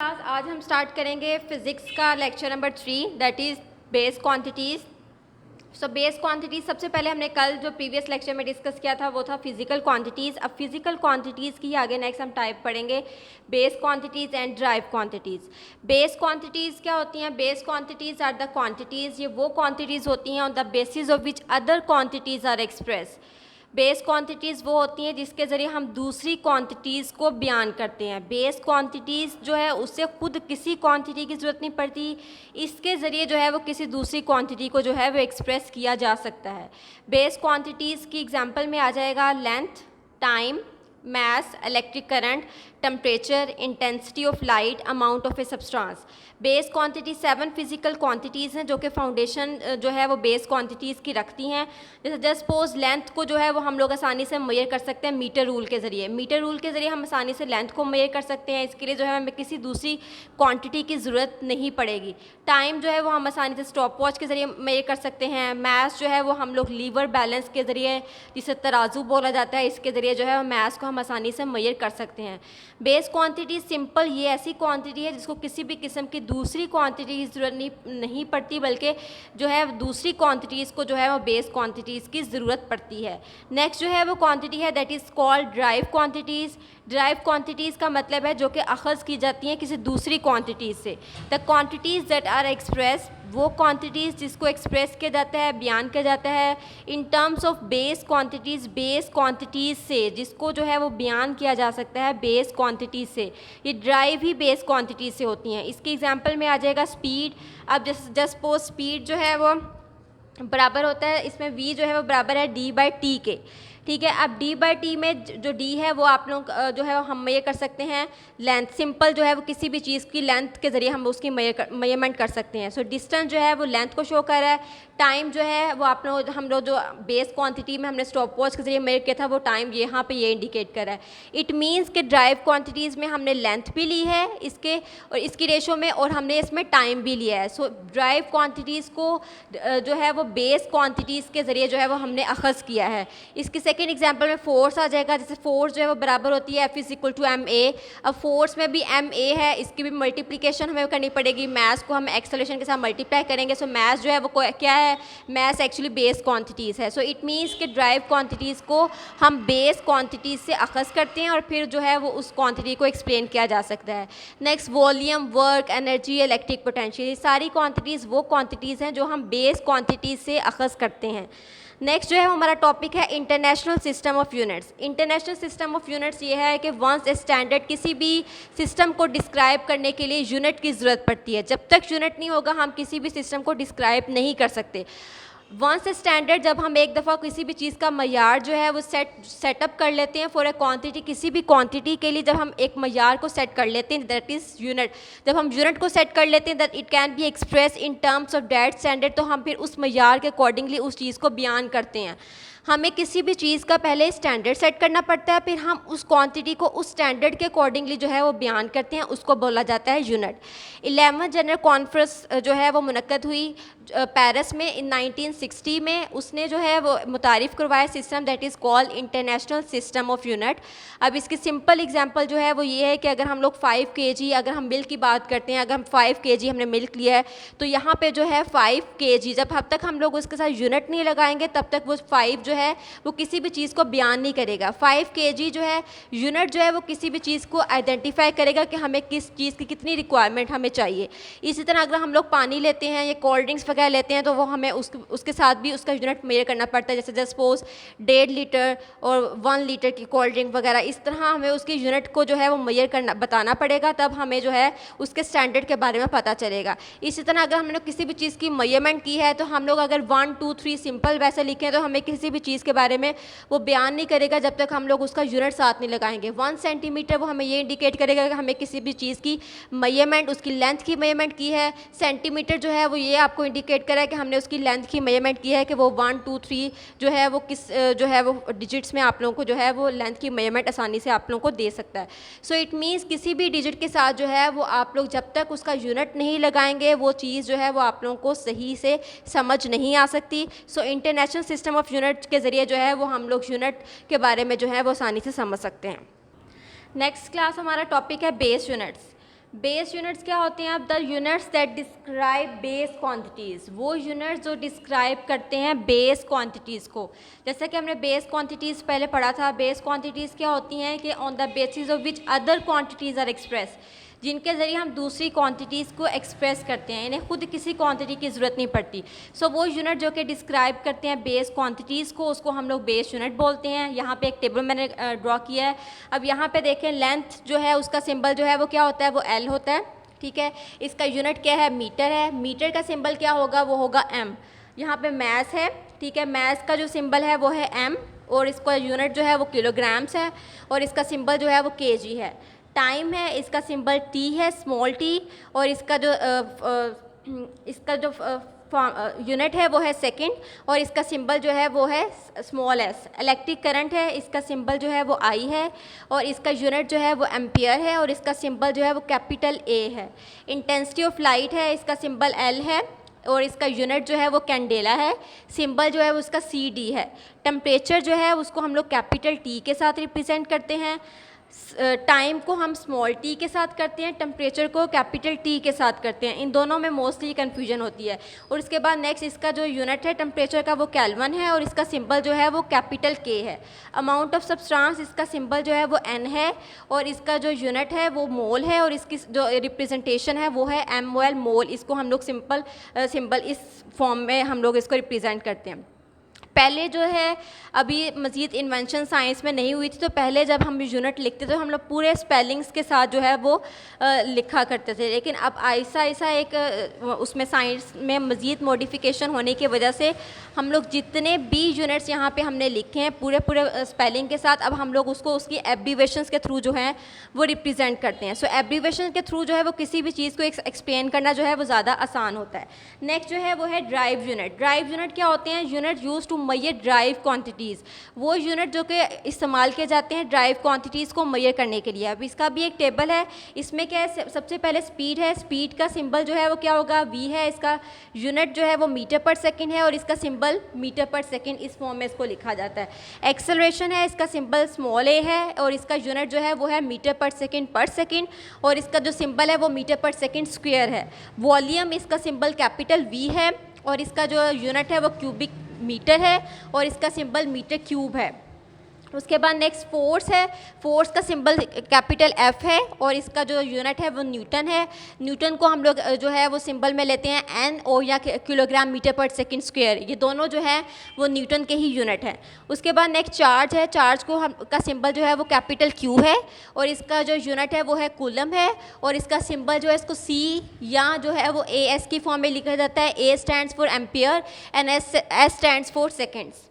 Class आज हम start करेंगे फिज़िक्स का lecture number 3 that is base quantities. So base quantities सबसे पहले हमने कल जो प्रीवियस लेक्चर में डिस्कस किया था वो था फिज़िकल क्वांटिटीज़। अब फिज़िकल क्वांटिटीज़ की आगे नेक्स्ट हम टाइप पढ़ेंगे base quantities and drive quantities. Base quantities क्या होती हैं? Base quantities are the quantities, ये वो क्वांटिटीज़ होती हैं on the basis of which other quantities are express. Base quantities वो होती हैं जिसके ज़रिए हम दूसरी क्वांटिटीज़ को बयान करते हैं। बेस क्वांटिटीज़ जो है उससे खुद किसी क्वांटिटी की ज़रूरत नहीं पड़ती, इसके ज़रिए जो है वो किसी दूसरी क्वांटिटी को जो है वो एक्सप्रेस किया जा सकता है। बेस क्वांटिटीज़ की एग्जांपल में आ जाएगा length, time, mass, electric current, temperature, intensity of light, amount of a substance। Base quantity 7 physical quantities हैं जो कि फाउंडेशन जो है वो बेस क्वांटिटीज़ की रखती हैं। जैसे जस्ट सपोज लेंथ को जो है वो हम लोग आसानी से मेजर कर सकते हैं मीटर रूल के ज़रिए। मीटर रूल के ज़रिए हम आसानी से लेंथ को मेजर कर सकते हैं, इसके लिए जो है हमें किसी दूसरी क्वांटिटी की ज़रूरत नहीं पड़ेगी। टाइम जो है वो हम आसानी से स्टॉप वॉच के ज़रिए मेजर कर सकते हैं। मैस जो है वो हम लोग लीवर बैलेंस के ज़रिए, जिसे तराजू बोला जाता है, इसके ज़रिए जो है मैस को हम आसानी से मेजर कर सकते हैं। बेस क्वांटिटी सिंपल ये ऐसी क्वांटिटी है जिसको किसी भी किस्म की दूसरी क्वांटिटी की ज़रूरत नहीं पड़ती, बल्कि जो है दूसरी क्वांटिटीज़ को जो है वो बेस क्वांटिटीज़ की ज़रूरत पड़ती है। नेक्स्ट जो है वो क्वांटिटी है that is called drive quantities. Drive quantities का मतलब है जो कि अखज़ की जाती हैं किसी दूसरी क्वांटिटीज़ से। The quantities that are express, वो क्वांटिटीज़ जिसको एक्सप्रेस किया जाता है, बयान किया जाता है in terms of base quantities, base quantities से, जिसको जो है वो बयान किया जा सकता है बेस क्वांटिटीज़ से। ये ड्राइव ही बेस क्वांटिटीज़ से होती हैं। इसके एग्जांपल में आ जाएगा स्पीड। अब जस्ट सपोज स्पीड जो है वो बराबर होता है, इसमें v जो है वो बराबर है d/t के, ठीक है। अब d/t में जो d है वो आप लोग जो है हम ये कर सकते हैं लेंथ। सिंपल जो है वो किसी भी चीज़ की लेंथ के ज़रिए हम उसकी मेजरमेंट कर सकते हैं। सो डिस्टेंस जो है वो लेंथ को शो कर रहा है। टाइम जो है वो हम लोग जो बेस क्वांटिटी में हमने स्टॉप वॉच के ज़रिए मेजर किया था वो टाइम यहाँ पे ये इंडिकेट कर रहा है। इट मीन्स कि ड्राइव क्वांटिटीज़ में हमने लेंथ भी ली है इसके और इसकी रेशो में, और हमने इसमें टाइम भी लिया है। सो ड्राइव क्वांटिटीज़ को जो है वो बेस क्वांटिटीज़ के ज़रिए जो है वो हमने अखज़ किया है। इसकी सेकेंड एग्जांपल में फोर्स आ जाएगा। जैसे फोर्स जो है वो बराबर होती है F=ma। अब फोर्स में भी ma है, इसकी भी मल्टीप्लिकेशन हमें करनी पड़ेगी। मैस को हम एक्सेलरेशन के साथ मल्टीप्लाई करेंगे। सो मैस जो है वो क्या है? मैस एक्चुअली बेस क्वांटिटीज़ है। सो इट मीन्स कि ड्राइव क्वांटिटीज़ को हम बेस क्वांटिटीज़ से अखज़ करते हैं और फिर जो है वो उस क्वांटिटी को एक्सप्लेन किया जा सकता है। Next volume, work, energy, electric potential, ये सारी क्वांटिटीज़ वो क्वांटिटीज़ हैं जो हम बेस क्वांटिटीज़ से अखज़ करते हैं। नेक्स्ट जो है हमारा टॉपिक है international system of units. International system of units ये है कि वंस ए स्टैंडर्ड, किसी भी सिस्टम को डिस्क्राइब करने के लिए यूनिट की ज़रूरत पड़ती है। जब तक यूनिट नहीं होगा हम किसी भी सिस्टम को डिस्क्राइब नहीं कर सकते। वंस ए स्टैंडर्ड, जब हम एक दफ़ा किसी भी चीज़ का मयार जो है वो सेटअप कर लेते हैं फॉर ए क्वांटिटी, किसी भी क्वांटिटी के लिए जब हम एक मयार को सेट कर लेते हैं दैट इज़ यूनिट। जब हम यूनिट को सेट कर लेते हैं that it can be express in terms of that standard, तो हम फिर उस मयार के अकॉर्डिंगली उस चीज़ को बयान करते हैं। हमें किसी भी चीज़ का पहले स्टैंडर्ड सेट करना पड़ता है, फिर हम उस क्वांटिटी को उस स्टैंडर्ड के अकॉर्डिंगली जो है वो बयान करते हैं, उसको बोला जाता है यूनिट। 11th जनरल कॉन्फ्रेंस जो है वो मुनक्कद हुई पेरिस में इन 1960 में। उसने जो है वो मुतारिफ़ करवाया system that is called international system of unit. अब इसकी सिंपल एग्जांपल जो है वो ये है कि अगर हम लोग 5 kg, अगर हम मिल्क की बात करते हैं, अगर हम 5 kg हमने मिल्क लिया है तो यहाँ पे जो है 5 kg, जब तक हम लोग उसके साथ यूनिट नहीं लगाएंगे तब तक वो 5 जो है वो किसी भी चीज़ को बयान नहीं करेगा। 5 kg जो है यूनिट जो है वो किसी भी चीज़ को आइडेंटिफाई करेगा कि हमें किस चीज़ की कितनी रिक्वायरमेंट हमें चाहिए। इसी तरह अगर हम लोग पानी लेते हैं या कोल्ड ड्रिंक्स वगैरह लेते हैं तो वो हमें उसके साथ भी उसका यूनिट मेजर करना पड़ता है। जैसे जस्ट सपोज 1.5 लीटर और 1 लीटर की कोल्ड ड्रिंक वगैरह, इस तरह हमें उसकी यूनिट को जो है वो मेजर करना बताना पड़ेगा, तब हमें जो है उसके स्टैंडर्ड के बारे में पता चलेगा। इसी तरह अगर हमने किसी भी चीज़ की मेजरमेंट की है तो हम लोग अगर 1 2 3 सिंपल वैसे लिखें तो हमें किसी भी चीज़ के बारे में वो बयान नहीं करेगा जब तक हम लोग उसका यूनिट साथ नहीं लगाएंगे। 1 सेंटीमीटर वो हमें ये इंडिकेट करेगा कि हमें किसी भी चीज़ की मेजरमेंट, उसकी लेंथ की मेजरमेंट की है। सेंटीमीटर जो है वो ये आपको इंडिकेट करे कि हमने उसकी लेंथ की मेजरमेंट की है कि वो 1 2 3 जो है वो किस जो है वो डिजिट्स में आप लोगों को जो है वो लेंथ की मेजरमेंट आसानी से आप लोगों को दे सकता है। सो इट मीन्स किसी भी डिजिट के साथ जो है वो आप लोग जब तक उसका यूनिट नहीं लगाएंगे वो चीज़ जो है वो आप लोगों को सही से समझ नहीं आ सकती। So international system of unit के ज़रिए जो है वो हम लोग यूनिट के बारे में जो है वो आसानी से समझ सकते हैं। नेक्स्ट क्लास हमारा टॉपिक है बेस यूनिट्स। बेस यूनिट्स क्या होते हैं? अब the units that describe base quantities, वो यूनिट्स जो डिस्क्राइब करते हैं बेस क्वांटिटीज़ को। जैसा कि हमने बेस क्वांटिटीज़ पहले पढ़ा था, बेस क्वांटिटीज़ क्या होती हैं कि on the basis of which other quantities are express, जिनके ज़रिए हम दूसरी क्वांटिटीज़ को एक्सप्रेस करते हैं, इन्हें खुद किसी क्वांटिटी की ज़रूरत नहीं पड़ती। सो वो यूनिट जो कि डिस्क्राइब करते हैं बेस क्वांटिटीज़ को, उसको हम लोग बेस यूनिट बोलते हैं। यहाँ पे एक टेबल मैंने ड्रॉ किया है। अब यहाँ पे देखें, लेंथ जो है उसका सिंबल जो है वो क्या होता है? वो एल होता है, ठीक है। इसका यूनिट क्या है? मीटर है। मीटर का सिंबल क्या होगा? वो होगा एम। यहाँ पे मैस है, ठीक है। मैस का जो सिंबल है वो है एम, और इसका यूनिट जो है वो किलोग्राम्स है, और इसका सिंबल जो है वो केजी है। टाइम है, इसका सिंबल टी है, स्मॉल टी, और इसका जो यूनिट है वो है सेकंड, और इसका सिंबल जो है वो है स्मॉल एस। इलेक्ट्रिक करंट है, इसका सिंबल जो है वो आई है, और इसका यूनिट जो है वो एम्पियर है, और इसका सिंबल जो है वो कैपिटल ए है। इंटेंसिटी ऑफ लाइट है, इसका सिंबल एल है, और इसका यूनिट जो है वो कैंडेला है, सिंबल जो है वो उसका सी डी है। टेम्परेचर जो है उसको हम लोग कैपिटल टी के साथ रिप्रेजेंट करते हैं, टाइम को हम स्मॉल टी के साथ करते हैं, टेम्परेचर को कैपिटल टी के साथ करते हैं। इन दोनों में मोस्टली कन्फ्यूजन होती है। और इसके बाद नेक्स्ट इसका जो यूनिट है टेम्परेचर का वो केल्विन है, और इसका सिंबल जो है वो कैपिटल के है। अमाउंट ऑफ सब्सटेंस, इसका सिंबल जो है वो एन है, और इसका जो यूनिट है वो मोल है, और इसकी जो रिप्रेजेंटेशन है वो है MOL मोल। इसको हम लोग सिंबल इस फॉर्म में हम लोग इसको रिप्रेजेंट करते हैं। पहले जो है, अभी मज़ीद इन्वेंशन साइंस में नहीं हुई थी, तो पहले जब हम यूनिट लिखते थे हम लोग पूरे स्पेलिंग्स के साथ जो है वो लिखा करते थे। लेकिन अब ऐसा एक उसमें साइंस में मज़ीद मॉडिफिकेशन होने की वजह से हम लोग जितने भी यूनिट्स यहाँ पे हमने लिखे हैं पूरे स्पेलिंग के साथ, अब हम लोग उसको उसकी एब्रीवेशंस के थ्रू जो है वो रिप्रेजेंट करते हैं। सो एब्रीवेशन के थ्रू जो है वो किसी भी चीज़ को एक्सप्लेन करना जो है वो ज़्यादा आसान होता है। नेक्स्ट जो है वो है ड्राइव यूनिट। ड्राइव यूनिट क्या होते हैं? Unit use to measure drive quantities, वो यूनिट जो कि इस्तेमाल किए जाते हैं ड्राइव क्वांटिटीज़ को मेजर करने के लिए। अब इसका भी एक टेबल है, इसमें क्या है? सबसे पहले स्पीड है, स्पीड का सिंबल जो है वो क्या होगा? v है। इसका यूनिट जो है वो मीटर पर सेकंड है, और इसका सिंबल मीटर पर सेकंड, इस फॉर्म में इसको लिखा जाता है। एक्सेलरेशन है, इसका सिंबल स्मॉल a है, और इसका यूनिट जो है वो है मीटर पर सेकंड, और इसका जो सिंबल है वो मीटर पर सेकंड स्क्वायर है। वॉल्यूम, इसका सिंबल कैपिटल V है, और इसका जो यूनिट है वो क्यूबिक मीटर है, और इसका सिंबल मीटर क्यूब है। उसके बाद नेक्स्ट फोर्स है। फोर्स का सिंबल कैपिटल F है, और इसका जो यूनिट है वो न्यूटन है। न्यूटन को हम लोग जो है वो सिंबल में लेते हैं N, और या किलोग्राम मीटर पर सेकंड स्क्वायर, ये दोनों जो है वो न्यूटन के ही यूनिट हैं। उसके बाद नेक्स्ट चार्ज है। चार्ज को हम का सिंबल जो है वो कैपिटल Q है, और इसका जो यूनिट है वो है कूलम है, और इसका सिंबल जो है इसको C या जो है वो AS की फॉर्म में लिखा जाता है। A stands for ampere and S stands for seconds.